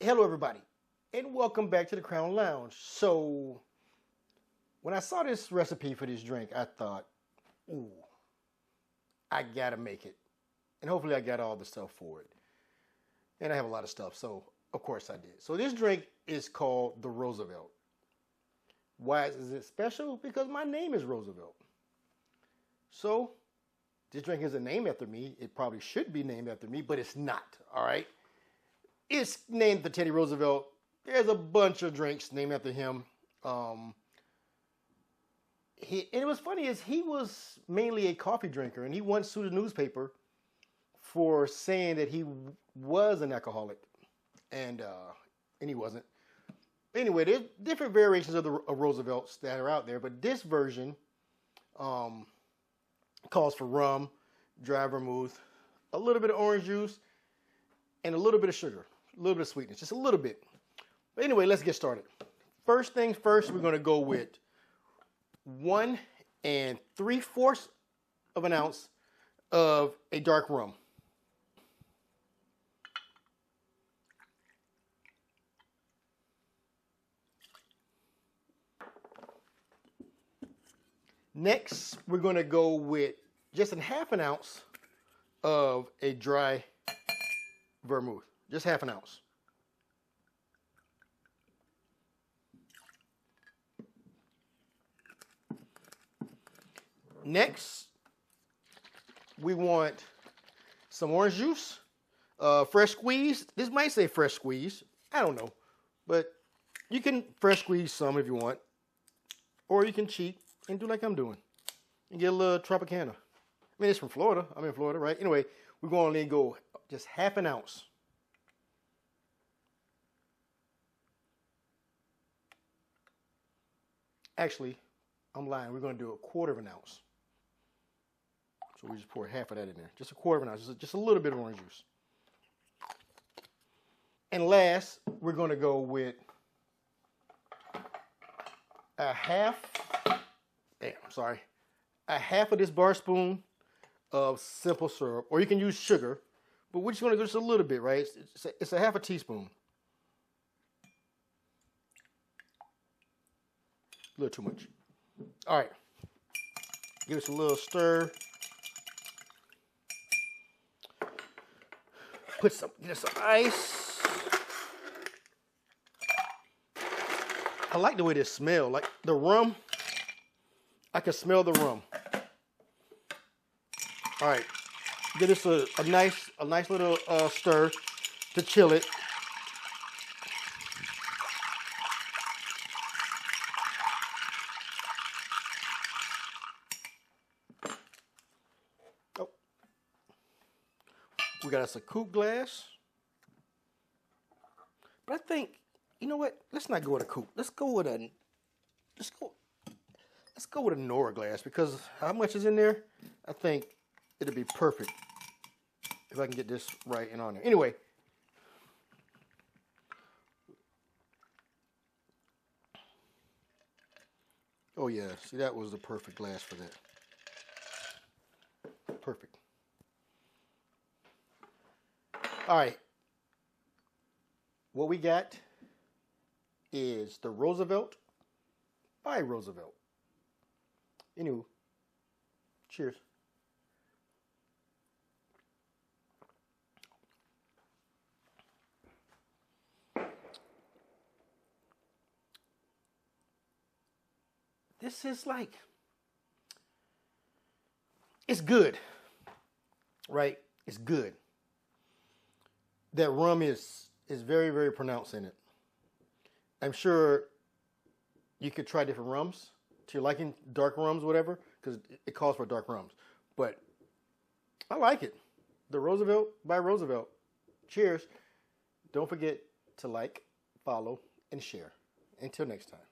Hello everybody, and welcome back to the Crown Lounge. So, when I saw this recipe for this drink, I thought, ooh, I gotta make it. And hopefully I got all the stuff for it. And I have a lot of stuff, so of course I did. So this drink is called the Roosevelt. Why is it special? Because my name is Roosevelt. So, this drink isn't named after me. It probably should be named after me, but it's not, all right? It's named for Teddy Roosevelt. There's a bunch of drinks named after him. And it was funny is he was mainly a coffee drinker, and he once sued a newspaper for saying that he was an alcoholic, and he wasn't. Anyway, there's different variations of the Roosevelts that are out there, but this version calls for rum, dry vermouth, a little bit of orange juice, and a little bit of sugar, a little bit of sweetness, just a little bit. But anyway, let's get started. First things first, we're going to go with 1 3/4 of an ounce of a dark rum. Next, we're going to go with just a half an ounce of a dry vermouth. Just half an ounce. Next, we want some orange juice, fresh squeeze. This might say fresh squeeze. I don't know. But you can fresh squeeze some if you want. Or you can cheat and do like I'm doing and get a little Tropicana. I mean, it's from Florida. I'm in Florida, right? Anyway, we're going to go just half an ounce. Actually, I'm lying. We're going to do 1/4 of an ounce. So we just pour half of that in there. Just 1/4 of an ounce. Just a little bit of orange juice. And last, we're going to go with a half of this bar spoon of simple syrup, or you can use sugar, but we're just going to go just a little bit, right? It's a half a teaspoon. A little too much. All right. Give us a little stir. Get us some ice. I like the way this smells. Like the rum, I can smell the rum. All right, give this a nice little stir to chill it. Oh, we got us a Coupe glass, but I think, you know what? Let's not go with a Coupe. Let's go with a Nora glass, because how much is in there? I think it'll be perfect if I can get this right and on there. Anyway, oh yeah, see, that was the perfect glass for that. Perfect. All right, what we got is the Roosevelt by Roosevelt. Anywho, cheers. This is like, it's good, right? It's good. That rum is very, very pronounced in it. I'm sure you could try different rums to your liking, dark rums, whatever, because it calls for dark rums. But I like it. The Roosevelt by Roosevelt. Cheers. Don't forget to like, follow, and share. Until next time.